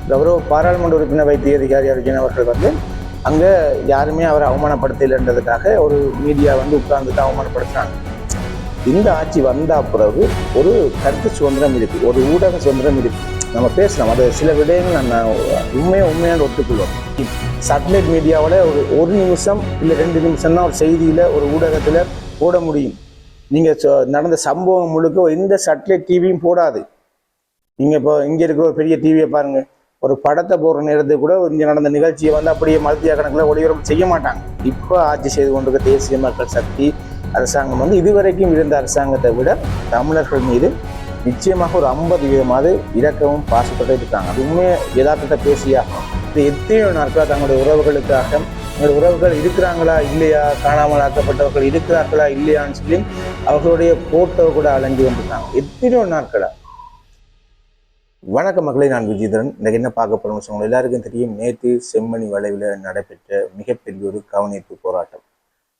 கௌரவ பாராளுமன்ற உறுப்பினர் வைத்திய அதிகாரி அர்ஜுன் அவர்கள் வந்து அங்கே யாருமே அவரை அவமானப்படுத்தலைன்றதுக்காக ஒரு மீடியா வந்து உட்கார்ந்துட்டு அவமானப்படுத்துறாங்க. இந்த ஆட்சி வந்த பிறகு ஒரு கருத்து சுதந்திரம் இருக்கு, ஒரு ஊடக சுதந்திரம் இருக்கு, நம்ம பேசலாம். அது சில விடயங்கள் நான் உண்மையான ஒத்துக்கொள்வோம். சேட்டலைட் மீடியாவோட ஒரு நிமிஷம் இல்லை 2 நிமிஷம் தான் ஒரு செய்தியில ஒரு ஊடகத்துல போட முடியும். நீங்க நடந்த சம்பவம் முழுக்க எந்த சேட்டலைட் டிவியும் போடாது. நீங்க இப்போ இங்க இருக்கிற ஒரு பெரிய டிவியை பாருங்க, ஒரு படத்தை போடுற நேரத்துக்கு கூட இங்கே நடந்த நிகழ்ச்சியை வந்து அப்படியே மல்டியா கணக்கில் ஒளிபரப்பு செய்ய மாட்டாங்க. இப்போ ஆட்சி செய்து கொண்டிருக்க தேசிய மக்கள் சக்தி அரசாங்கம் வந்து இதுவரைக்கும் இருந்த அரசாங்கத்தை விட தமிழர்கள் மீது நிச்சயமாக ஒரு 50% இரக்கமும் பாசத்தோடு இருக்காங்க. அது உண்மையை யதார்த்தத்தை பேசியாகும். இது எத்தனையோ நாட்களாக தங்களுடைய உறவுகளுக்காக, எங்களுடைய உறவுகள் இருக்கிறாங்களா இல்லையா, காணாமல் ஆக்கப்பட்டவர்கள் இருக்கிறார்களா இல்லையான்னு சொல்லி அவர்களுடைய போட்டோ கூட அலைஞ்சு வந்துட்டாங்க எத்தனையோ நாட்களா. வணக்க மக்களை, நான் விஜயதரன். எனக்கு என்ன பார்க்க போறோம்னு சொல்லுங்க. எல்லாருக்கும் தெரியும், நேற்று செம்மணி வளைவில் நடைபெற்ற மிகப்பெரிய ஒரு கவனிப்பு போராட்டம்.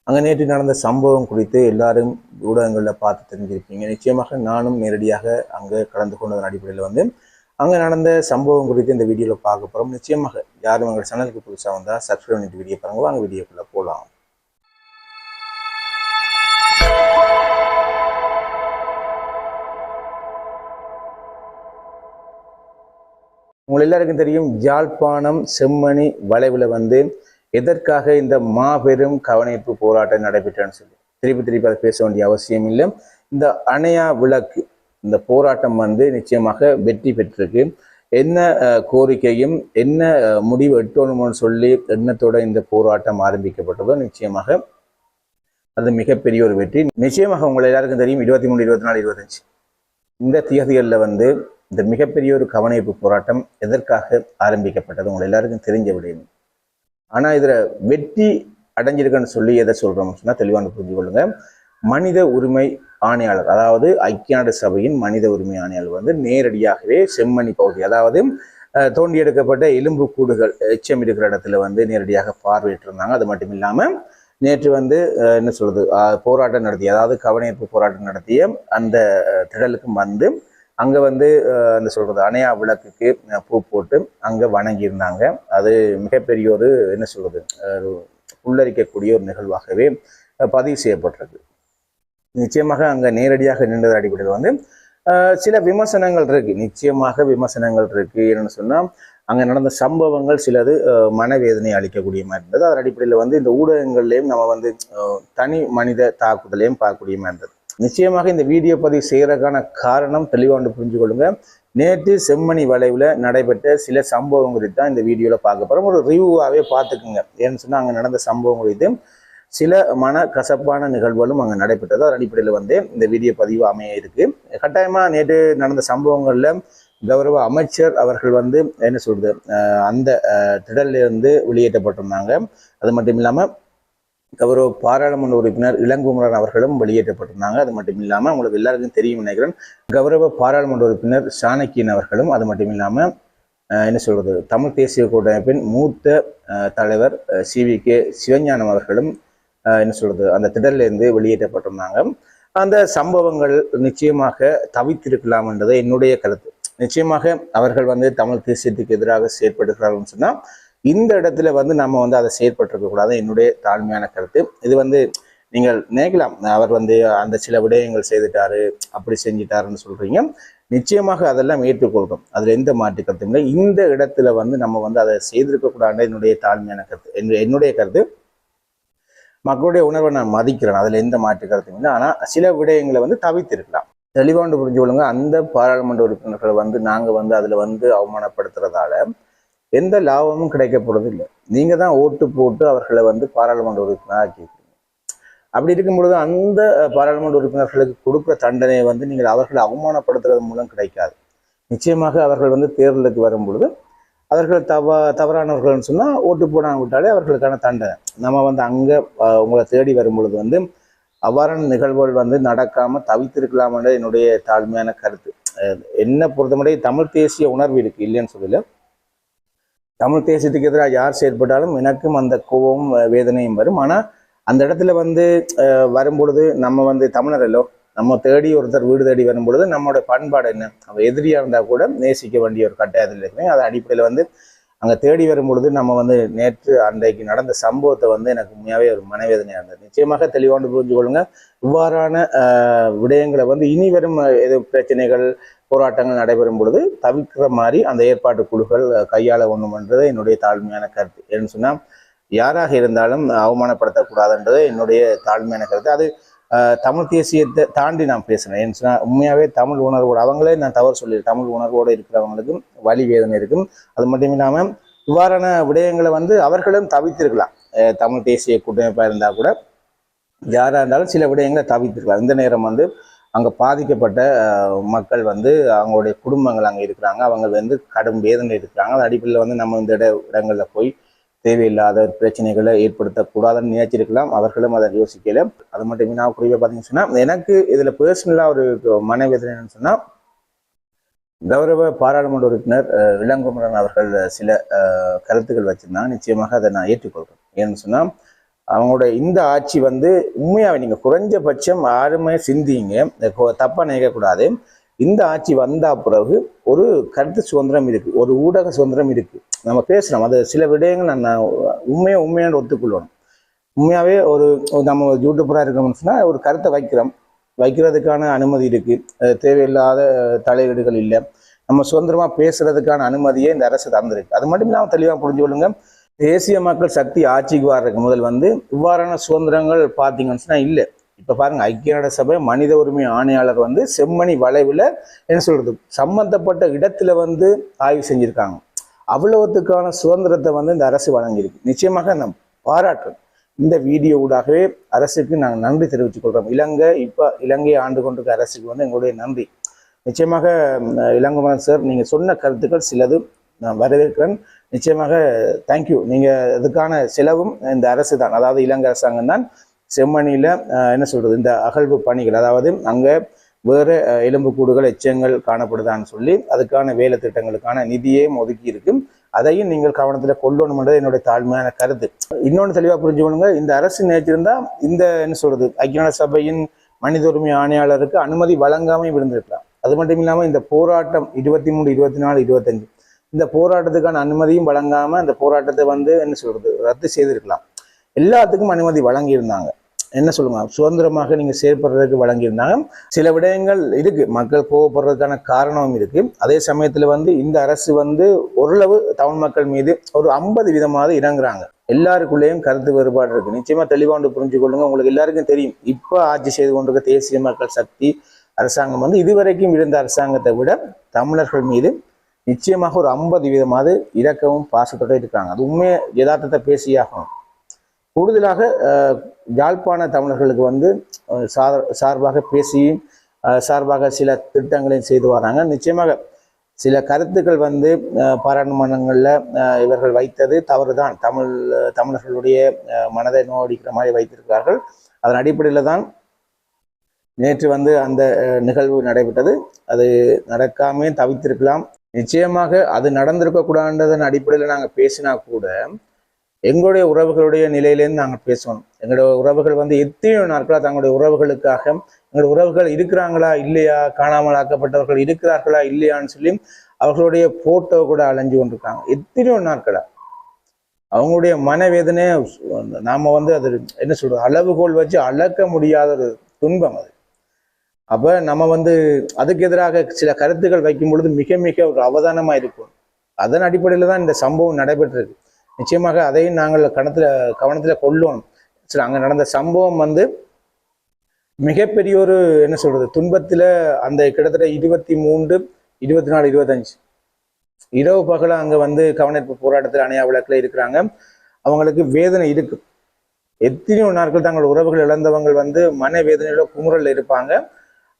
அங்கே நேற்று நடந்த சம்பவம் குறித்து எல்லாரும் ஊடகங்களில் பார்த்து தெரிஞ்சிருப்பீங்க. நிச்சயமாக நானும் நேரடியாக அங்கே கலந்து கொண்டதன் அடிப்படையில் வந்து அங்கே நடந்த சம்பவம் குறித்து இந்த வீடியோவில் பார்க்க போகிறோம். நிச்சயமாக யாரும் எங்கள் சேனலுக்கு புதுசாக வந்தால் சப்ஸ்கிரைப் பண்ணிட்டு வீடியோ பாருங்க. வாங்க வீடியோக்குள்ளே போகலாம். உங்கள் எல்லாருக்கும் தெரியும், யாழ்ப்பாணம் செம்மணி வளைவில் வந்து எதற்காக இந்த மாபெரும் கவனிப்பு போராட்டம் நடைபெற்றன்னு சொல்லி திருப்பி அதை பேச வேண்டிய அவசியம் இல்லை. இந்த அணையா விளக்கு இந்த போராட்டம் வந்து நிச்சயமாக வெற்றி பெற்றிருக்கு. என்ன கோரிக்கையும் என்ன முடிவு எட்டணும்னு சொல்லி எண்ணத்தோட இந்த போராட்டம் ஆரம்பிக்கப்பட்டதோ நிச்சயமாக அது மிகப்பெரிய ஒரு வெற்றி. நிச்சயமாக உங்களை எல்லாருக்கும் தெரியும், 23, 24, 25 இந்த தேதிகளில் வந்து இந்த மிகப்பெரிய ஒரு கவனிப்பு போராட்டம் எதற்காக ஆரம்பிக்கப்பட்டது உங்களை எல்லாருக்கும் தெரிஞ்ச விடயம். ஆனா இதுல வெற்றி அடைஞ்சிருக்குன்னு சொல்லி எதை சொல்றோம்னு சொன்னா தெளிவான புரிஞ்சு கொள்ளுங்க. மனித உரிமை ஆணையாளர், அதாவது ஐக்கிய நாடு சபையின் மனித உரிமை ஆணையாளர் வந்து நேரடியாகவே செம்மணி பகுதி, அதாவது தோண்டி எடுக்கப்பட்ட எலும்பு கூடுகள் எச்சம் இருக்கிற இடத்துல வந்து நேரடியாக பார்வையிட்டு இருந்தாங்க. அது மட்டும் இல்லாம நேற்று வந்து என்ன சொல்றது, போராட்டம் நடத்திய, அதாவது கவனிப்பு போராட்டம் நடத்திய அந்த திடலுக்கும் வந்து அங்கே வந்து அந்த சொல்கிறது அணையா விளக்குக்கு பூ போட்டு அங்கே வணங்கியிருந்தாங்க. அது மிகப்பெரிய ஒரு என்ன சொல்கிறது, புல்லரிக்கக்கூடிய ஒரு நிகழ்வாகவே பதிவு செய்யப்பட்டிருக்கு. நிச்சயமாக அங்கே நேரடியாக நின்றது அடிப்படையில் வந்து சில விமர்சனங்கள் இருக்கு, நிச்சயமாக விமர்சனங்கள் இருக்கு. என்னன்னு சொன்னால் அங்கே நடந்த சம்பவங்கள் சிலது மனவேதனை அளிக்கக்கூடிய மாதிரி இருந்தது. அதன் அடிப்படையில் வந்து இந்த ஊடகங்கள்லேயும் நம்ம வந்து தனி மனித தாக்குதலையும் பார்க்கக்கூடிய மாதிரி இருந்தது. நிச்சயமாக இந்த வீடியோ பதிவு செய்யறதுக்கான காரணம் தெளிவாக புரிஞ்சு கொள்ளுங்க. நேற்று செம்மணி வளைவில் நடைபெற்ற சில சம்பவம் குறித்து தான் இந்த வீடியோவில் பார்க்க போகிறோம். ஒரு ரிவ்யூவாகவே பார்த்துக்குங்க. ஏன்னு சொன்னால் அங்கே நடந்த சம்பவம் குறித்து சில மன கசப்பான நிகழ்வுகளும் அங்கே நடைபெற்றது. அதன் அடிப்படையில் வந்து இந்த வீடியோ பதிவு அமைய இருக்கு. கட்டாயமாக நேற்று நடந்த சம்பவங்களில் கௌரவ அமைச்சர் அவர்கள் வந்து என்ன சொல்றது, அந்த திடலிருந்து வெளியேற்றப்பட்டிருந்தாங்க. அது மட்டும் இல்லாமல் கௌரவ பாராளுமன்ற உறுப்பினர் இளங்குமரன் அவர்களும் வெளியேற்றப்பட்டிருந்தாங்க. அது மட்டும் இல்லாமல் உங்களுக்கு எல்லாருக்கும் தெரியும் நினைக்கிறேன், கௌரவ பாராளுமன்ற உறுப்பினர் சாணக்கியன் அவர்களும், அது மட்டும் இல்லாமல் என்ன சொல்றது, தமிழ் தேசிய கூட்டமைப்பின் மூத்த தலைவர் CVK சிவஞானம் அவர்களும் என்ன சொல்றது அந்த திடலிருந்து வெளியேற்றப்பட்டிருந்தாங்க. அந்த சம்பவங்கள் நிச்சயமாக தவித்திருக்கலாம் என்றது என்னுடைய கருத்து. நிச்சயமாக அவர்கள் வந்து தமிழ் தேசியத்துக்கு எதிராக செயற்படுகிறார்கள் சொன்னால் இந்த இடத்துல வந்து நம்ம வந்து அதை செயற்பட்டிருக்க கூடாது, என்னுடைய தாழ்மையான கருத்து. இது வந்து நீங்கள் நினைக்கலாம், அவர் வந்து அந்த சில விடயங்கள் செய்துட்டாரு, அப்படி செஞ்சிட்டாருன்னு சொல்றீங்க. நிச்சயமாக அதெல்லாம் ஏற்றுக்கொள்கிறோம், அதுல எந்த மாற்று கருத்தும் இல்லை. இந்த இடத்துல வந்து நம்ம வந்து அதை செய்திருக்க கூடாது என்னுடைய தாழ்மையான கருத்து. என்னுடைய கருத்து, மக்களுடைய உணர்வை நான் மதிக்கிறேன், அதுல எந்த மாற்று கருத்தும் இல்லை. ஆனா சில விடயங்களை வந்து தவிர்த்திருக்கலாம். தெளிவாண்டு புரிஞ்சு கொள்ளுங்க. அந்த பாராளுமன்ற உறுப்பினர்களை வந்து நாங்க வந்து அதுல வந்து அவமானப்படுத்துறதால எந்த லாபமும் கிடைக்க போறது இல்லை. நீங்க தான் ஓட்டு போட்டு அவர்களை வந்து பாராளுமன்ற உறுப்பினராக ஆக்கியிருக்கீங்க. அப்படி இருக்கும் பொழுது அந்த பாராளுமன்ற உறுப்பினர்களுக்கு கொடுக்குற தண்டனை வந்து நீங்கள் அவர்களை அவமானப்படுத்துறது மூலம் கிடைக்காது. நிச்சயமாக அவர்கள் வந்து தேர்தலுக்கு வரும் பொழுது அவர்கள் தவறானவர்கள்னு சொன்னா ஓட்டு போடாம விட்டாலே அவர்களுக்கான தண்டனை. நம்ம வந்து அங்க உங்களை தேடி வரும் பொழுது வந்து அவ்வாறான நிகழ்வுகள் வந்து நடக்காம தவித்திருக்கலாம்ன்ற என்னுடைய தாழ்மையான கருத்து. என்ன பொறுத்தமட்டை தமிழ் தேசிய உணர்வு இருக்கு, இல்லைன்னு சொல்லல. தமிழ் தேசியத்துக்கு எதிராக யார் செயற்பட்டாலும் எனக்கும் அந்த கோபமும் வேதனையும் வரும். ஆனால் அந்த இடத்துல வந்து வரும்பொழுது நம்ம வந்து தமிழரல்லோ, நம்ம தேடி ஒருத்தர் வீடு தேடி வரும் பொழுது நம்மளோட பண்பாடு என்ன, அவ எதிரியா இருந்தா கூட நேசிக்க வேண்டிய ஒரு கட்டாயத்தில் இருக்குமே. அது அடிப்படையில் வந்து அங்கே தேடி வரும் பொழுது நம்ம வந்து நேற்று அன்றைக்கு நடந்த சம்பவத்தை வந்து எனக்கு உண்மையாகவே ஒரு மனவேதனையாக இருந்தது. நிச்சயமாக தெளிவாண்டு புரிஞ்சு கொள்ளுங்க. இவ்வாறான விடயங்களை வந்து இனி வரும் எது பிரச்சனைகள் போராட்டங்கள் நடைபெறும் பொழுது தவிர்க்கிற மாதிரி அந்த ஏற்பாட்டு குழுக்கள் கையாள ஒண்ணுமன்றது என்னுடைய தாழ்மையான கருத்து. ஏன்னு சொன்னால் யாராக இருந்தாலும் அவமானப்படுத்தக்கூடாதுன்றது என்னுடைய தாழ்மையான கருத்து. அது தமிழ் தேசியத்தை தாண்டி நான் பேசுகிறேன். ஏன்னு சொன்னால் உண்மையாகவே தமிழ் உணர்வோடு, அவங்களே நான் தவறு சொல்லிடுறேன், தமிழ் உணர்வோடு இருக்கிறவங்களுக்கும் வலி வேதனை இருக்கும். அது மட்டும் இல்லாமல் இவ்வாறான விடயங்களை வந்து அவர்களும் தவிர்த்திருக்கலாம். தமிழ் தேசிய கூட்டமைப்பாக இருந்தால் கூட யாராக இருந்தாலும் சில விடயங்களை தவிர்த்திருக்கலாம். இந்த நேரம் வந்து அங்கே பாதிக்கப்பட்ட மக்கள் வந்து அவங்களுடைய குடும்பங்கள் அங்கே இருக்கிறாங்க, அவங்க வந்து கடும் வேதனை இருக்கிறாங்க. அது அடிப்படையில் வந்து நம்ம இந்த இடங்களில் போய் தேவையில்லாத பிரச்சனைகளை ஏற்படுத்தக்கூடாதுன்னு நினைச்சிருக்கலாம். அவர்களும் அதை யோசிக்கல. அது மட்டும் நான் குறிப்பாக பார்த்தீங்கன்னு சொன்னால் எனக்கு இதில் பர்சனலாக ஒரு மனவேதனைன்னு சொன்னால், கௌரவ பாராளுமன்ற உறுப்பினர் இளங்குமரன் அவர்கள் சில கருத்துக்கள் வச்சிருந்தாங்க. நிச்சயமாக அதை நான் ஏற்றுக்கொள்கிறேன். ஏன்னு சொன்னால் அவங்களோட இந்த ஆட்சி வந்து உண்மையாகவே நீங்கள் குறைஞ்சபட்சம் யாருமே சிந்திங்க, தப்பாக நினைக்கக்கூடாது. இந்த ஆட்சி வந்தா பிறகு ஒரு கருத்து சுதந்திரம் இருக்கு, ஒரு ஊடக சுதந்திரம் இருக்கு, நம்ம பேசுறோம். அது சில விடயங்கள் நான் உண்மையான ஒத்துக்கொள்ளணும். உண்மையாவே ஒரு நம்ம யூடியூபரா இருக்கணும்னு சொன்னா ஒரு கருத்தை வைக்கிறதுக்கான அனுமதி இருக்கு. தேவையில்லாத தலையீடுகள் இல்லை. நம்ம சுதந்திரமா பேசுறதுக்கான அனுமதியே இந்த அரசு தந்திருக்கு. அது மட்டும் இல்லாமல் தெளிவாக புரிஞ்சு கொள்ளுங்க. தேசிய மக்கள் சக்தி ஆட்சிக்கு வர்றதுக்கு முதல் வந்து இவ்வாறான சுதந்திரங்கள் பார்த்தீங்கன்னு சொன்னா இல்லை. இப்ப பாருங்க, ஐக்கிய நாடு சபை மனித உரிமை ஆணையாளர் வந்து செம்மணி வளைவுல என்ன சொல்றது சம்பந்தப்பட்ட இடத்துல வந்து ஆய்வு செஞ்சிருக்காங்க. அவ்வளவுத்துக்கான சுதந்திரத்தை வந்து இந்த அரசு வழங்கியிருக்கு. நிச்சயமாக நான் பாராட்டுறேன். இந்த வீடியோ ஊடாகவே அரசுக்கு நாங்கள் நன்றி தெரிவித்துக் கொள்றோம். இலங்கையை ஆண்டு கொண்டிருக்க அரசுக்கு வந்து எங்களுடைய நன்றி. நிச்சயமாக இளங்குமரன் சார், நீங்க சொன்ன கருத்துக்கள் சிலது நான் வரவேற்கிறேன். நிச்சயமாக தேங்க்யூ. நீங்க இதுக்கான செலவும் இந்த அரசு தான், அதாவது இலங்கை அரசாங்கம் தான் செம்மணியில என்ன சொல்றது இந்த அகழ்வு பணிகள், அதாவது அங்க வேற எலும்புக்கூடுகள் எச்சங்கள் காணப்படுதான்னு சொல்லி அதுக்கான வேலை திட்டங்களுக்கான நிதியையும் ஒதுக்கி இருக்கு. அதையும் நீங்கள் கவனத்துல கொள்ளணும்ன்றது என்னுடைய தாழ்மையான கருத்து. இன்னொன்று தெளிவா புரிஞ்சுக்கணுங்க, இந்த அரசு நேற்றிருந்தா இந்த என்ன சொல்றது ஐக்கிய நாடு சபையின் மனித உரிமை ஆணையாளருக்கு அனுமதி வழங்காமல் இருந்திருக்கலாம். அது மட்டும் இல்லாம இந்த போராட்டம் 23, 24, 25 இந்த போராட்டத்துக்கான அனுமதியும் வழங்காம அந்த போராட்டத்தை வந்து என்ன சொல்றது ரத்து செய்திருக்கலாம். எல்லாத்துக்கும் அனுமதி வழங்கியிருந்தாங்க. என்ன சொல்லுங்க, சுதந்திரமாக நீங்க செயல்படுறதுக்கு வழங்கியிருந்தாங்க. சில விடயங்கள் இருக்கு, மக்கள் கோவப்படுறதுக்கான காரணமும் இருக்கு. அதே சமயத்துல வந்து இந்த அரசு வந்து ஓரளவு தமிழ் மக்கள் மீது ஒரு 50% இறங்குறாங்க. எல்லாருக்குள்ளேயும் கருத்து வேறுபாடு இருக்கு. நிச்சயமா தெளிவாண்டு புரிஞ்சு கொள்ளுங்க. உங்களுக்கு எல்லாருக்கும் தெரியும், இப்ப ஆட்சி செய்து கொண்டிருக்க தேசிய மக்கள் சக்தி அரசாங்கம் வந்து இதுவரைக்கும் இருந்த அரசாங்கத்தை விட தமிழர்கள் மீது நிச்சயமாக ஒரு 50% இரக்கவும் பாசத்தோட இருக்காங்க. அது உண்மையை யதார்த்தத்தை பேசியாகணும். கூடுதலாக யாழ்ப்பாண தமிழர்களுக்கு வந்து சார்பாக பேசியும் சார்பாக சில திட்டங்களையும் செய்து வராங்க. நிச்சயமாக சில கருத்துக்கள் வந்து பாராளுமன்றங்களில் இவர்கள் வைத்தது தவறுதான். தமிழர்களுடைய மனதை நோடிக்கிற மாதிரி வைத்திருக்கிறார்கள். அதன் அடிப்படையில் தான் நேற்று வந்து அந்த நிகழ்வு நடைபெற்றது. அது நடக்காமே தவிர்த்திருக்கலாம். நிச்சயமாக அது நடந்திருக்கக்கூடாதுன்றதன் அடிப்படையில் நாங்கள் பேசினா கூட எங்களுடைய உறவுகளுடைய நிலையிலேருந்து நாங்கள் பேசணும். எங்களுடைய உறவுகள் வந்து எத்தனையோ நாட்களாக தங்களுடைய உறவுகளுக்காக, எங்களுடைய உறவுகள் இருக்கிறாங்களா இல்லையா, காணாமல் ஆக்கப்பட்டவர்கள் இருக்கிறார்களா இல்லையான்னு சொல்லி அவர்களுடைய போட்டோ கூட அலைஞ்சு கொண்டிருக்காங்க எத்தனையோ நாட்களா. அவங்களுடைய மனவேதனை நாம வந்து அது என்ன சொல்றது அளவுகோல் வச்சு அளக்க முடியாத ஒரு துன்பம் அது. அப்ப நம்ம வந்து அதுக்கு எதிராக சில கருத்துக்கள் வைக்கும் பொழுது மிக மிக ஒரு அவதானமா இருக்கும். அதன் அடிப்படையில தான் இந்த சம்பவம் நடைபெற்றிருக்கு. நிச்சயமாக அதையும் நாங்கள் கவனத்துல கொள்ளணும். சரி, அங்க நடந்த சம்பவம் வந்து மிகப்பெரிய ஒரு என்ன சொல்றது துன்பத்துல அந்த கிட்டத்தட்ட 23, 24, 25 இரவு பகல அங்க வந்து கவனிப்பு போராட்டத்தில் அணையா விளக்குல இருக்கிறாங்க. அவங்களுக்கு வேதனை இருக்கு. எத்தனையோ நாட்கள் தங்கள் உறவுகள் இழந்தவங்க வந்து மன வேதனையில குமுறல் இருப்பாங்க.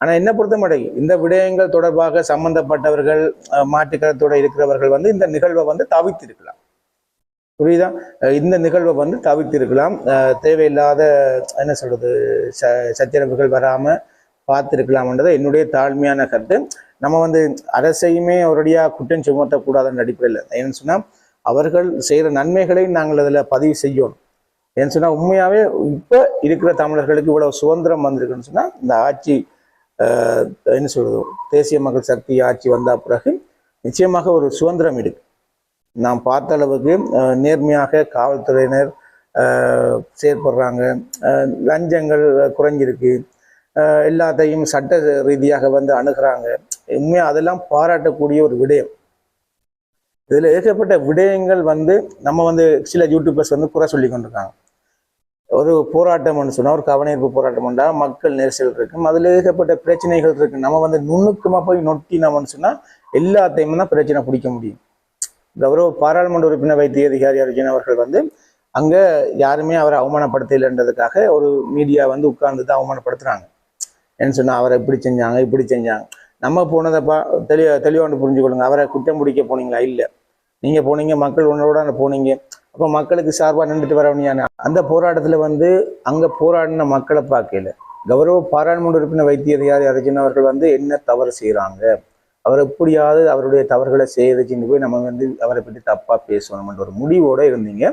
ஆனா என்ன பொறுத்த மாட்டேங்க இந்த விடயங்கள் தொடர்பாக சம்பந்தப்பட்டவர்கள் மாற்றுக்கருத்தோட இருக்கிறவர்கள் வந்து இந்த நிகழ்வை வந்து தவிர்த்திருக்கலாம். புரியுதா? இந்த நிகழ்வை வந்து தவிர்த்திருக்கலாம். தேவையில்லாத என்ன சொல்றது சச்சரவுகள் வராம பார்த்திருக்கலாம்ன்றதை என்னுடைய தாழ்மையான கருத்து. நம்ம வந்து அரசையுமே ஒரடியா குற்றம் சுமத்தக்கூடாதுன்ற அடிப்படையில். ஏன்னு சொன்னா அவர்கள் செய்யற நன்மைகளையும் நாங்கள் அதுல பதிவு செய்யணும். ஏன்னு சொன்னா உண்மையாவே இப்ப இருக்கிற தமிழர்களுக்கு இவ்வளவு சுதந்திரம் வந்திருக்குன்னு சொன்னா இந்த ஆட்சி என்ன சொல்றது, தேசிய மக்கள் சக்தி ஆட்சி வந்த பிறகு நிச்சயமாக ஒரு சுதந்திரம் இருக்கு. நாம் பார்த்த அளவுக்கு நேர்மையாக காவல்துறையினர் செயற்படுறாங்க, லஞ்சங்கள் குறைஞ்சிருக்கு, எல்லாத்தையும் சட்ட ரீதியாக அணுகிறாங்க. உண்மையாக அதெல்லாம் பாராட்டக்கூடிய ஒரு விடயம். இதில் ஏகப்பட்ட விடயங்கள் நம்ம சில யூடியூபர்ஸ் குறை சொல்லி கொண்டிருக்காங்க. ஒரு போராட்டம்னு சொன்னால், ஒரு கவனஈர்ப்பு போராட்டம் பண்ணால் மக்கள் நெரிசல் இருக்கும், அதில் ஏகப்பட்ட பிரச்சனைகள் இருக்கு. நம்ம நுண்ணுக்குமா போய் நொட்டினோம்னு சொன்னால் எல்லாத்தையும் தான் பிரச்சனை பிடிக்க முடியும். கௌரவ பாராளுமன்ற உறுப்பினர் வைத்திய அதிகாரி அர்ஜுன் அவர்கள் அங்கே யாருமே அவரை அவமானப்படுத்தலைன்றதுக்காக ஒரு மீடியா உட்கார்ந்து தான் அவமானப்படுத்துறாங்க. என்ன சொன்னால் அவரை இப்படி செஞ்சாங்க இப்படி செஞ்சாங்க. நம்ம போனதைப்பா தெளிவாண்டு புரிஞ்சுக்கொள்ளுங்க. அவரை குற்றம் பிடிக்க போனீங்களா? இல்லை, நீங்கள் போனீங்க, மக்கள் உன்னோட போனீங்க. அப்போ மக்களுக்கு சார்பாக நின்றுட்டு வரவனியான அந்த போராட்டத்தில் அங்கே போராடின மக்களை பார்க்கல. கௌரவ பாராளுமன்ற உறுப்பினர் வைத்திய அதிகாரி அர்ஜுன் அவர்கள் என்ன தவறு செய்கிறாங்க, அவர் எப்படியாவது அவருடைய தவறுகளை செய்யறதுன்னு போய் நம்ம அவரை பற்றி தப்பாக பேசணும்ன்ற ஒரு முடிவோடு இருந்தீங்க.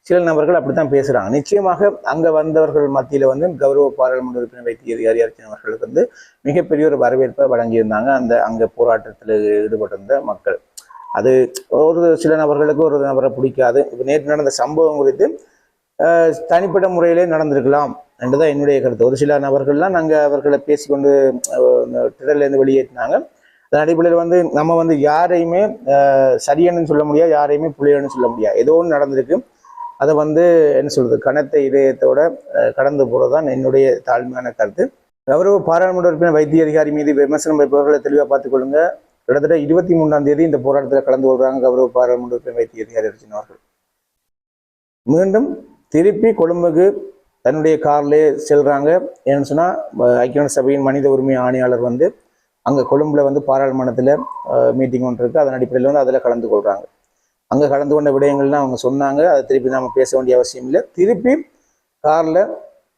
சில நபர்கள் அப்படித்தான் பேசுகிறாங்க. நிச்சயமாக அங்கே வந்தவர்கள் மத்தியில் கௌரவ பாராளுமன்ற உறுப்பினர் வைத்திய அதிகாரி அர்ஜுன் அவர்களுக்கு மிகப்பெரிய ஒரு வரவேற்பை வழங்கியிருந்தாங்க அங்கே போராட்டத்தில் ஈடுபட்டிருந்த மக்கள். அது ஒரு சில நபர்களுக்கு ஒரு நபரை பிடிக்காது. இப்போ நேற்று நடந்த சம்பவம் குறித்து தனிப்பட்ட முறையிலே நடந்திருக்கலாம் என்றுதான் என்னுடைய கருத்து. ஒரு சில நபர்கள்லாம் நாங்கள் அவர்களை பேசிக்கொண்டு திடல்லேருந்து வெளியேற்றினாங்க. அதன் அடிப்படையில் நம்ம யாரையுமே சரியன்னு சொல்ல முடியாது, யாரையுமே புள்ளியன்னு சொல்ல முடியாது. ஏதோ ஒன்று நடந்திருக்கு, அதை என்ன சொல்றது, கனத்த இதயத்தோட கடந்து போறதுதான் என்னுடைய தாழ்மையான கருத்து. கௌரவ பாராளுமன்ற உறுப்பினர் வைத்திய அதிகாரி மீது விமர்சனம் வைப்பவர்களை தெளிவாக பார்த்துக்கொள்ளுங்க. கிட்டத்தட்ட 23ஆம் தேதி இந்த போராட்டத்தில் கலந்து கொள்றாங்க கௌரவ பாராளுமன்ற உறுப்பினர் வைத்திய அதிகாரி அர்ஜுன் அவர்கள். மீண்டும் திருப்பி கொழும்புக்கு தன்னுடைய கார்லேயே செல்றாங்க. ஏன்னு சொன்னா, ஐக்கிய நாடு சபையின் மனித உரிமை ஆணையாளர் அங்கே கொழும்புல பாராளுமன்றத்தில் மீட்டிங் ஒன்று இருக்கு. அதன் அடிப்படையில் அதில் கலந்து கொள்றாங்க. அங்கே கலந்து கொண்ட விடயங்கள்லாம் அவங்க சொன்னாங்க. அதை திருப்பி நம்ம பேச வேண்டிய அவசியம் இல்லை. திருப்பி காரில்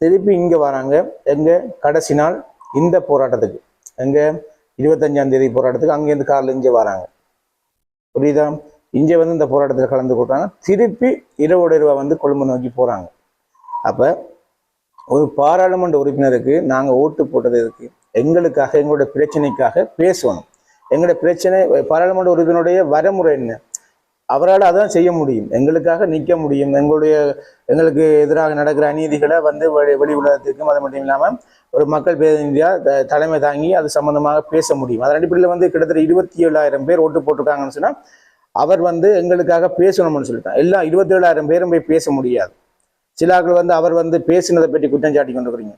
திருப்பி இங்கே வராங்க. எங்கே கடைசி நாள் இந்த போராட்டத்துக்கு, எங்கே 25ஆம் தேதி போராட்டத்துக்கு அங்கேருந்து காரில் இங்கே வராங்க. புரியுதா? இங்கே இந்த போராட்டத்தில் கலந்து கொள்றாங்க. திருப்பி இரவோட இரவா கொழும்பு நோக்கி போகிறாங்க. அப்போ ஒரு பாராளுமன்ற உறுப்பினருக்கு நாங்கள் ஓட்டு போட்டது இருக்கு, எங்களுக்காக, எங்களோட பிரச்சனைக்காக பேசணும். எங்களோட பிரச்சனை, பாராளுமன்ற உறுப்பினருடைய வரமுறை என்ன, அவரால் அதான் செய்ய முடியும், எங்களுக்காக நிற்க முடியும். எங்களுக்கு எதிராக நடக்கிற அநீதிகளை வெளி உலகத்துக்கும், அது மட்டும் இல்லாமல் ஒரு மக்கள் பிரதிநிதியாக தலைமை தாங்கி அது சம்பந்தமாக பேச முடியும். அதன் அடிப்படையில் கிட்டத்தட்ட 27,000 பேர் ஓட்டு போட்டிருக்காங்கன்னு சொன்னால் அவர் எங்களுக்காக பேசணும்னு சொல்லிட்டான். எல்லாம் 27,000 பேரும் போய் பேச முடியாது. சிலாக்கள் அவர் பேசினதை பற்றி குற்றம் சாட்டி கொண்டிருக்கிறீங்க.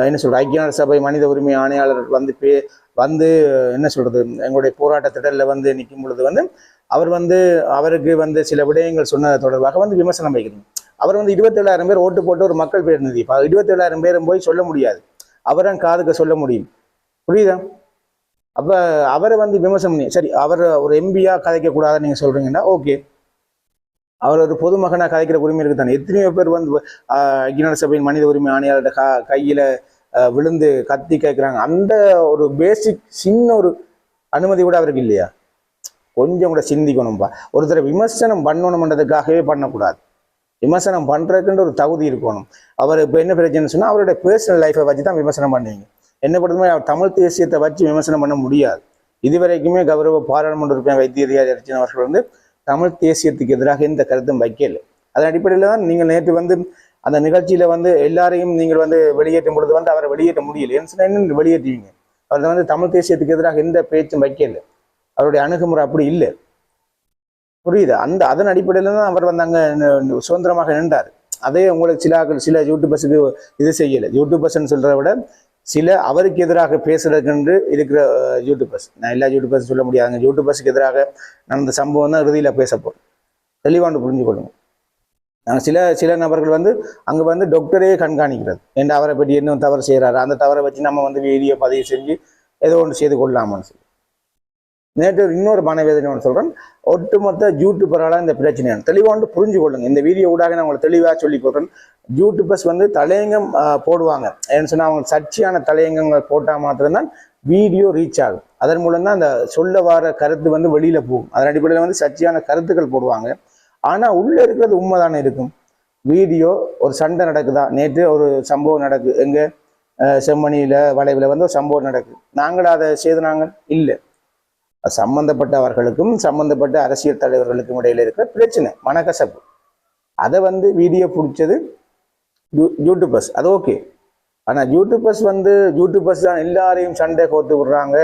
என்ன சொல்ற, ஐக்கிய நாடு சபை மனித உரிமை ஆணையாளர் என்ன சொல்றது, எங்களுடைய போராட்ட திடலில் நிற்கும் பொழுது அவர் அவருக்கு சில விடயங்கள் சொன்னதை தொடர்பாக விமர்சனம் வைக்கிறீங்க. அவர் 27,000 பேர் ஓட்டு போட்டு ஒரு மக்கள் பிரதிநிதி, 27,000 பேரும் போய் சொல்ல முடியாது, அவரை காதுக்கு சொல்ல முடியும். புரியுதா? அப்ப அவரை விமர்சனம் பண்ணி, சரி அவர் ஒரு எம்பியா கதைக்க கூடாதுன்னு நீங்க சொல்றீங்கன்னா ஓகே, அவர் ஒரு பொதுமகனா கதைக்கிற உரிமை இருக்கு தானே. எத்தனையோ பேர் ஐக்கிய நாடு சபையின் மனித உரிமை ஆணையாளர் கையில விழுந்து கத்தி கேட்கிறாங்க. அந்த ஒரு பேசிக் சின்ன ஒரு அனுமதி கூட அவருக்கு இல்லையா? கொஞ்சம் கூட சிந்திக்கணும்பா. ஒருத்தரை விமர்சனம் பண்ணணும்ன்றதுக்காகவே பண்ணக்கூடாது. விமர்சனம் பண்றதுக்குன்ற ஒரு தகுதி இருக்கணும். அவர் இப்போ என்ன பிரச்சனைன்னு சொன்னா, அவருடைய பர்சனல் லைஃபை வச்சு தான் விமர்சனம் பண்ணுவீங்க. என்ன பொறுத்தவரை அவர் தமிழ் தேசியத்தை வச்சு விமர்சனம் பண்ண முடியாது. இதுவரைக்குமே கௌரவ பாராளுமன்ற உறுப்பினர் வைத்திய அதிகாரி அர்ஜுன் அவர்கள் தமிழ் தேசியத்துக்கு எதிராக எந்த கருத்தும் வைக்கல. அதன் அடிப்படையில் தான் நீங்கள் நேற்று அந்த நிகழ்ச்சியில எல்லாரையும் நீங்கள் வெளியேற்றும் பொழுது அவரை வெளியேற்ற முடியல. என்ன வெளியேற்றுவீங்க? அவர் தமிழ் தேசியத்துக்கு எதிராக எந்த பேச்சும் வைக்கல. அவருடைய அணுகுமுறை அப்படி இல்லை. புரியுது? அதன் அடிப்படையில தான் அவர் அங்க சுதந்திரமாக நின்றார். அதே உங்களுக்கு சில யூடியூபர்ஸுக்கு இது செய்யலை. யூடியூபர்ஸ்ன்னு சொல்றதை விட சில அவருக்கு எதிராக பேசுறதுக்கு இருக்கிற யூடியூபர்ஸ், நான் எல்லா யூடியூபர்ஸ் சொல்ல முடியாதுங்க, யூடியூபர்ஸுக்கு எதிராக நடந்த சம்பவம் தான் இறுதியில் பேச போறோம். தெளிவாண்டு புரிஞ்சுக்கொள்ளுங்க. நாங்கள் சில நபர்கள் அங்கே டாக்டரே கண்காணிக்கிறது, ஏன்னா அவரை பற்றி என்ன தவறு செய்கிறாரு, அந்த தவறை வச்சு நம்ம வீடியோ பதிவு செஞ்சு ஏதோ ஒன்று செய்து கொள்ளலாமான்னு சொல்லி. நேற்று இன்னொரு மனவேதனை ஒன்று சொல்கிறேன். ஒட்டுமொத்த யூடியூபரால் இந்த பிரச்சனை தெளிவாண்டு புரிஞ்சு கொள்ளுங்க. இந்த வீடியோ ஊடாக நான் உங்களை தெளிவாக சொல்லி கொடுறேன். யூடியூபர்ஸ் தலையங்கம் போடுவாங்க. ஏன்னு சொன்னால் அவங்க சர்ச்சையான தலையங்கங்கள் போட்டால் மாத்திரம்தான் வீடியோ ரீச் ஆகும். அதன் மூலம் தான் அந்த சொல்ல வர கருத்து வெளியில போகும். அதன் அடிப்படையில் சர்ச்சையான கருத்துக்கள் போடுவாங்க. ஆனால் உள்ளே இருக்கிறது உண்மைதானே இருக்கும். வீடியோ ஒரு சண்டை நடக்குதா, நேற்று ஒரு சம்பவம் நடக்குது, எங்கே செம்மணியில் வளைவில் வந்து ஒரு சம்பவம் நடக்குது. நாங்கள் அதை செய்து இல்லை. சம்பந்தப்பட்டவர்களுக்கும் சம்பந்தப்பட்ட அரசியல் தலைவர்களுக்கும் இடையில இருக்கிற பிரச்சனை, மனக்கசப்பு. அதை வந்து வீடியோ பிடிச்சது யூடியூபர்ஸ், அது ஓகே. ஆனால் யூடியூபர்ஸ் தான் எல்லாரையும் சண்டை கோத்து விடுறாங்க,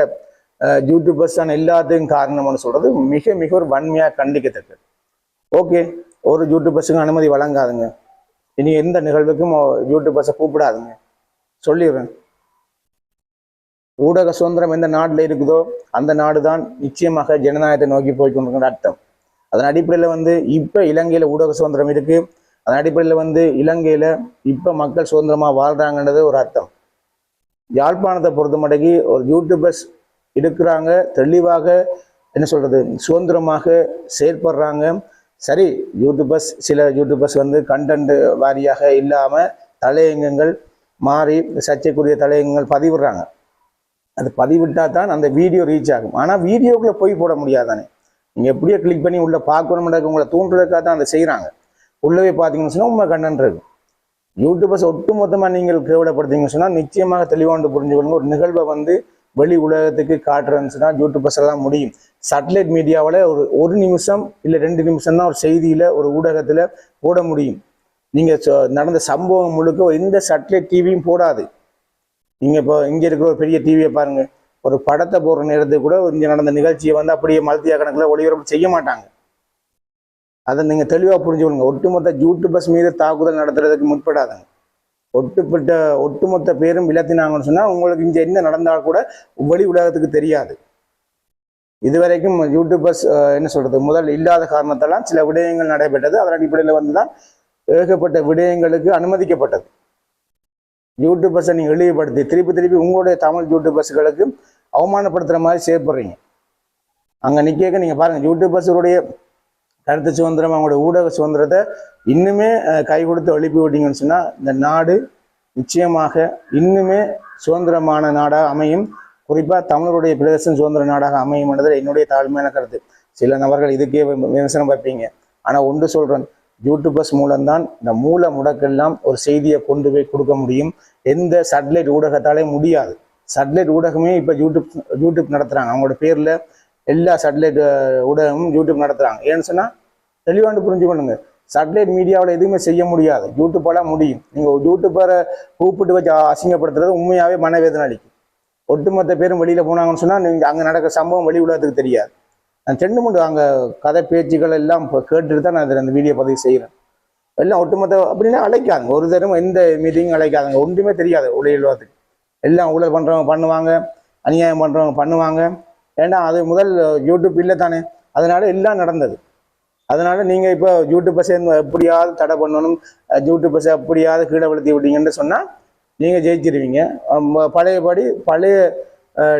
யூடியூபர்ஸ் தான் எல்லாத்தையும் காரணம்னு சொல்றது மிக மிக ஒரு வன்மையாக கண்டிக்கத்தக்கது. ஓகே, ஒரு யூடியூபர்ஸுக்கும் அனுமதி வழங்காதுங்க, இனி எந்த நிகழ்வுக்கும் யூடியூபர்ஸை கூப்பிடாதுங்க, சொல்லிடுறேன். ஊடக சுதந்திரம் எந்த நாட்டில் இருக்குதோ அந்த நாடு தான் நிச்சயமாக ஜனநாயகத்தை நோக்கி போய்கொண்டிருக்கிற அர்த்தம். அதன் அடிப்படையில் வந்து இப்போ இலங்கையில் ஊடக சுதந்திரம் இருக்கு, அதன் அடிப்படையில் வந்து இலங்கையில் இப்போ மக்கள் சுதந்திரமாக வாழ்றாங்கன்றது ஒரு அர்த்தம். யாழ்ப்பாணத்தை பொறுத்த மடக்கி ஒரு யூடியூபர்ஸ் இருக்கிறாங்க, தெளிவாக என்ன சொல்றது, சுதந்திரமாக செயற்படுறாங்க. சரி, சில யூடியூபர்ஸ் வந்து கண்டென்ட் வாரியாக இல்லாமல் தலையங்கங்கள் மாறி சர்ச்சைக்குரிய தலையங்கங்கள் பதிவிடுறாங்க. அது பதிவிட்டா தான் அந்த வீடியோ ரீச் ஆகும். ஆனால் வீடியோக்குள்ளே போய் போட முடியாதானே, நீங்கள் எப்படியோ கிளிக் பண்ணி உள்ளே பார்க்கணும்னு உங்களை தூண்டுறதுக்காக தான் அதை செய்கிறாங்க. உள்ளவே பார்த்தீங்கன்னு சொன்னால் உண்மை கண்டென்ட் இருக்கு. யூடியூபர்ஸ் ஒட்டு மொத்தமாக நீங்கள் கேவலப்படுத்தீங்கன்னு சொன்னால் நிச்சயமாக தெளிவாண்டு புரிஞ்சுக்கொள்ளுங்க. ஒரு நிகழ்வை வந்து வெளி உலகத்துக்கு காட்டுறதுன்னு சொன்னால் யூடியூபர்ஸ் எல்லாம் முடியும். சேட்டலைட் மீடியாவில் ஒரு நிமிஷம் இல்லை 2 நிமிஷம் தான் ஒரு செய்தியில் ஒரு ஊடகத்தில் போட முடியும். நீங்கள் நடந்த சம்பவம் முழுக்க எந்த சேட்டலைட் டிவியும் போடாது. நீங்கள் இப்போ இங்கே இருக்கிற ஒரு பெரிய டிவியை பாருங்கள், ஒரு படத்தை போடுற நேரத்துக்கு கூட இங்கே நடந்த நிகழ்ச்சியை வந்து அப்படியே மல்டியா கணக்கில் ஒளிபரப்பு செய்ய மாட்டாங்க. அதை நீங்கள் தெளிவாக புரிஞ்சுக்கொள்ளுங்க. ஒட்டுமொத்த யூடியூபர்ஸ் மீது தாக்குதல் நடத்துறதுக்கு முற்படாதுங்க. ஒட்டுமொத்த பேரும் விளத்தினாங்கன்னு சொன்னால் உங்களுக்கு இங்கே என்ன நடந்தால் கூட வெளி உலகத்துக்கு தெரியாது. இதுவரைக்கும் யூடியூபர்ஸ் என்ன சொல்றது, முதல் இல்லாத காரணத்தெல்லாம் சில விடயங்கள் நடைபெற்றது. அதன் அடிப்படையில் வந்து தான் ஏகப்பட்ட விடயங்களுக்கு அனுமதிக்கப்பட்டது. யூடியூபர்ஸை நீங்கள் இழிவுபடுத்தி திருப்பி உங்களுடைய தமிழ் யூடியூபர்ஸ்களுக்கு அவமானப்படுத்துகிற மாதிரி செயல்படுறீங்க. அங்கே நிற்க நீங்கள் பாருங்கள், யூடியூபர்ஸுடைய கருத்து சுதந்திரம், அவங்களுடைய ஊடக சுதந்திரத்தை இன்னுமே கை கொடுத்து எழுப்பி விட்டீங்கன்னு சொன்னால் இந்த நாடு நிச்சயமாக இன்னுமே சுதந்திரமான நாடாக அமையும். குறிப்பாக தமிழருடைய பிரதேசம் சுதந்திர நாடாக அமையும் என்றது என்னுடைய தாழ்மையான கருத்து. சில நபர்கள் இதுக்கே விமர்சனம் வைப்பீங்க. ஆனால் ஒன்று சொல்கிறேன், யூடியூபர்ஸ் மூலம்தான் இந்த மூல முடக்கெல்லாம் ஒரு செய்தியை கொண்டு போய் கொடுக்க முடியும். எந்த சேட்டலைட் ஊடகத்தாலே முடியாது. சேட்டலைட் ஊடகமே இப்போ யூடியூப் நடத்துகிறாங்க. அவங்களோட பேரில் எல்லா சேட்டலைட் ஊடகமும் யூடியூப் நடத்துகிறாங்க. ஏன்னு சொன்னால் தெளிவாண்டு புரிஞ்சுக்கணுங்க, சேட்டலைட் மீடியாவில் எதுவுமே செய்ய முடியாது, யூடியூப்பால் முடியும். நீங்கள் யூடியூப்பரை கூப்பிட்டு வச்சு அசிங்கப்படுத்துறது உண்மையாகவே மனவேதனை அளிக்கும். ஒட்டுமொத்த பேரும் வெளியில் போனாங்கன்னு சொன்னால் நீங்கள் அங்கே நடக்கிற சம்பவம் வெளி உலகத்துக்கு தெரியாது. நான் 2 அங்கே கதை பேச்சுக்கள் எல்லாம் கேட்டுட்டு தான் நான் அதில் அந்த வீடியோ பதிவு செய்கிறேன். எல்லாம் ஒட்டுமொத்த அப்படின்னா அழைக்காதுங்க, ஒரு தரம் எந்த மீட்டிங்கும் அழைக்காதுங்க, ஒன்றுமே தெரியாது ஒளி உலகத்துக்கு. எல்லாம் ஊழல் பண்ணுறவங்க பண்ணுவாங்க, அநியாயம் பண்ணுறவங்க பண்ணுவாங்க. ஏன்னா அது முதல் யூடியூப் இல்லை தானே, அதனால எல்லாம் நடந்தது. அதனால நீங்கள் இப்போ யூடியூப்பர்ஸை எப்படியாவது தடை பண்ணணும், யூடியூப்பர்ஸை எப்படியாவது கீழே வளர்த்தி விட்டீங்கன்னு சொன்னால் நீங்கள் ஜெயிச்சிருவீங்க. பழைய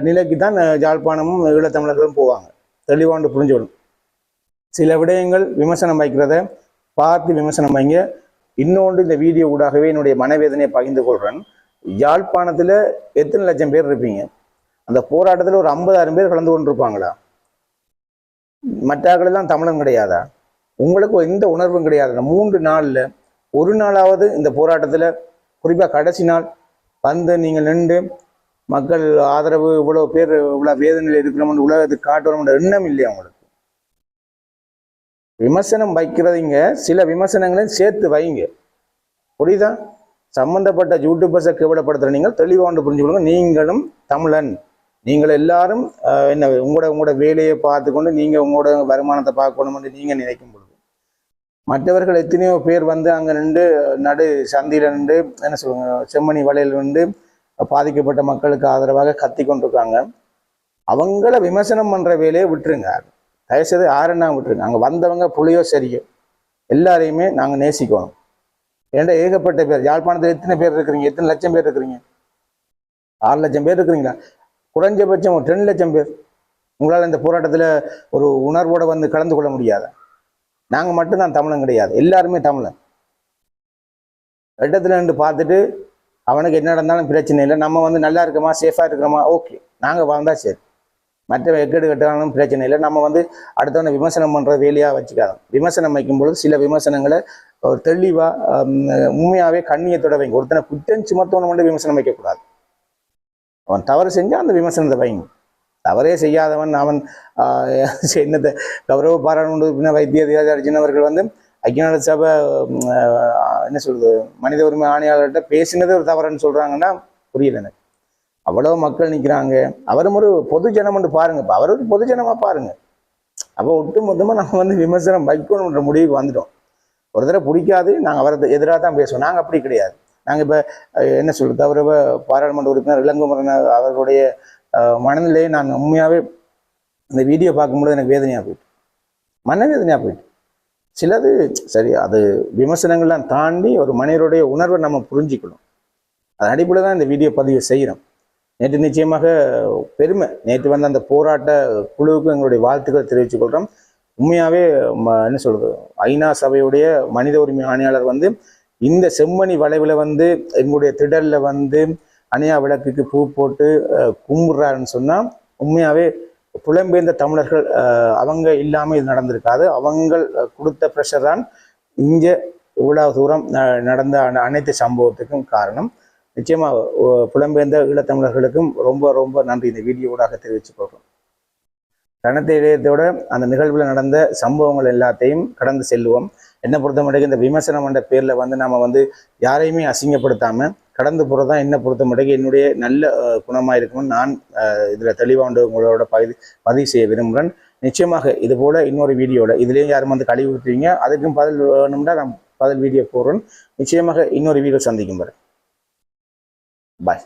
நிலைக்கு தான் யாழ்ப்பாணமும் ஈழத்தமிழர்களும் போவாங்க. தெளிவாண்டு புரிஞ்சுக்கணும். சில விடயங்கள் விமர்சனம் வைக்கிறத பார்த்து விமர்சனம் வைங்க. இன்னொன்று, இந்த வீடியோ ஊடாகவே என்னுடைய மனவேதனையை பகிர்ந்து கொள்கிறேன். யாழ்ப்பாணத்தில் எத்தனை லட்சம் பேர் இருப்பீங்க? அந்த போராட்டத்தில் ஒரு 50,000 பேர் கலந்து கொண்டிருப்பாங்களா? மற்றவர்களெல்லாம் தமிழன் கிடையாதா? உங்களுக்கு எந்த உணர்வும் கிடையாது. 3 நாளில் ஒரு நாளாவது இந்த போராட்டத்தில், குறிப்பாக கடைசி நாள் வந்து நீங்கள் நின்று மக்கள் ஆதரவு, இவ்வளோ பேர் இவ்வளோ வேதனையில் இருக்கிறோம்னு உலகத்துக்கு காட்டணும்ன்ற எண்ணம் இல்லையா உங்களுக்கு? விமர்சனம் வைக்கிறதுங்க, சில விமர்சனங்களையும் சேர்த்து வைங்க, புரியுதா? சம்பந்தப்பட்ட யூடியூபர்ஸை கேவலப்படுத்துகிற நீங்கள் தெளிவாண்டு புரிஞ்சுக்கொள்ளுங்க. நீங்களும் தமிழன், நீங்கள் எல்லாரும் என்ன உங்களோட வேலையை பார்த்து கொண்டு நீங்கள் உங்களோட வருமானத்தை பார்க்கணும்னு நீங்கள் நினைக்கும் பொழுது, மற்றவர்கள் எத்தனையோ பேர் வந்து அங்கே நின்று நடு சந்தியில் நின்று என்ன சொல்லுவாங்க, செம்மணி வலையில் நின்று பாதிக்கப்பட்ட மக்களுக்கு ஆதரவாக கத்தி கொண்டிருக்காங்க. அவங்கள விமர்சனம் பண்ணுற வேலையை விட்டுருங்க, தயவுசெய்து யாருன்னா விட்டுருங்க. அங்கே வந்தவங்க புள்ளியோ சரியோ எல்லாரையுமே நாங்கள் நேசிக்கணும். ஏன்டா ஏகப்பட்ட பேர் யாழ்ப்பாணத்தில் எத்தனை பேர் இருக்கிறீங்க? எத்தனை லட்சம் பேர் இருக்கிறீங்க? 6 லட்சம் பேர் இருக்கிறீங்களா? குறைஞ்சபட்சம் 10 லட்சம் பேர். உங்களால் இந்த போராட்டத்தில் ஒரு உணர்வோடு வந்து கலந்து கொள்ள முடியாத? நாங்கள் மட்டும்தான் தமிழன் கிடையாது, எல்லாருமே தமிழன். இடத்துல நின்று பார்த்துட்டு அவனுக்கு என்ன நடந்தாலும் பிரச்சனை இல்லை, நம்ம வந்து நல்லா இருக்கோமா, சேஃபாக இருக்கிறோமா, ஓகே, நாங்கள் வாழ்ந்தா சரி, மற்ற எக்கெடு கட்டாலும் பிரச்சனை இல்லை. நம்ம வந்து அடுத்தவனை விமர்சனம் பண்ணுற வேலையாக வச்சுக்காதோம். விமர்சனம் வைக்கும்பொழுது சில விமர்சனங்களை தெளிவாக உண்மையாகவே கண்ணியத்தோட வைங்க. ஒருத்தனை குற்றம் சுமத்தவனை மட்டும் விமர்சனம் வைக்கக்கூடாது. அவன் தவறு செஞ்சால் அந்த விமர்சனத்தை வைங்க. தவறே செய்யாதவன் அவன் என்னத்தை கௌரவ பாராளுமன்ற வைத்திய அதிகாரி அவர்கள் வந்து ஐக்கிய நாடு சபை என்ன சொல்றது மனித உரிமை ஆணையாளர்கிட்ட பேசினது ஒரு தவறுன்னு சொல்றாங்கன்னா புரியல எனக்கு. அவ்வளவு மக்கள் நிற்கிறாங்க. அவரும் ஒரு பொது ஜனம் பாருங்க. இப்போ அவர் ஒரு பொது ஜனமா பாருங்க. அப்போ ஒட்டு மொத்தமா நம்ம வந்து விமர்சனம் வைக்கணுன்ற முடிவுக்கு வந்துட்டோம். ஒரு தடவை பிடிக்காது நாங்கள் அவரை எதிராக தான் பேசுவோம். நாங்கள் அப்படி கிடையாது. நாங்கள் இப்போ என்ன சொல்றது கௌரவ பாராளுமன்ற உறுப்பினர் இளங்குமரன் அவர்களுடைய மனநிலையை நான் உண்மையாகவே இந்த வீடியோ பார்க்கும்போது எனக்கு வேதனையாக போயிட்டு, மனவேதனையாக போயிட்டு. சிலது சரி, அது விமர்சனங்கள்லாம் தாண்டி ஒரு மனிதருடைய உணர்வை நம்ம புரிஞ்சுக்கணும். அது அடிப்படையில் தான் இந்த வீடியோ பதிவு செய்கிறோம். நேற்று நிச்சயமாக பெருமை, நேற்று வந்து அந்த போராட்ட குழுவுக்கு எங்களுடைய வாழ்த்துக்கள் தெரிவித்துக் கொள்கிறோம். உண்மையாகவே என்ன சொல்றது ஐநா சபையுடைய மனித உரிமை ஆணையாளர் வந்து இந்த செம்மணி வளைவில் வந்து எங்களுடைய திடலில் வந்து அணையா விளக்குக்கு பூ போட்டு கும்பிட்றாருன்னு சொன்னால் உண்மையாகவே புலம்பெயர்ந்த தமிழர்கள் அவங்க இல்லாமல் இது நடந்திருக்காது. அவங்க கொடுத்த ப்ரெஷர் தான் இங்கே இவ்வளவு தூரம் நடந்த அனைத்து சம்பவத்துக்கும் காரணம். நிச்சயமாக புலம்பெயர்ந்த ஈழத்தமிழர்களுக்கும் ரொம்ப ரொம்ப நன்றி இந்த வீடியோவாக தெரிவித்துக் கொள்கிறோம். கனத்த இதயத்தோட அந்த நிகழ்வில் நடந்த சம்பவங்கள் எல்லாத்தையும் கடந்து செல்லுவோம். என்னை பொறுத்த மட்டும் இந்த விமர்சனம் என்ற பேரில் வந்து நம்ம வந்து யாரையுமே அசிங்கப்படுத்தாமல் கடந்து போகிறதான் என்னை பொறுத்த மட்டும் என்னுடைய நல்ல குணமாக இருக்கும்னு நான் இதில் தெளிவாண்டு உங்களோட பதிவு செய்ய விரும்புகிறேன். நிச்சயமாக இது போல் இன்னொரு வீடியோவில் இதுலேயும் யாரும் வந்து கழிவு ஊற்றுவீங்க, அதுக்கும் பதில் வேணும்னா நான் பதில் வீடியோ போடுறேன். நிச்சயமாக இன்னொரு வீடியோ சந்திக்கும் பாய்.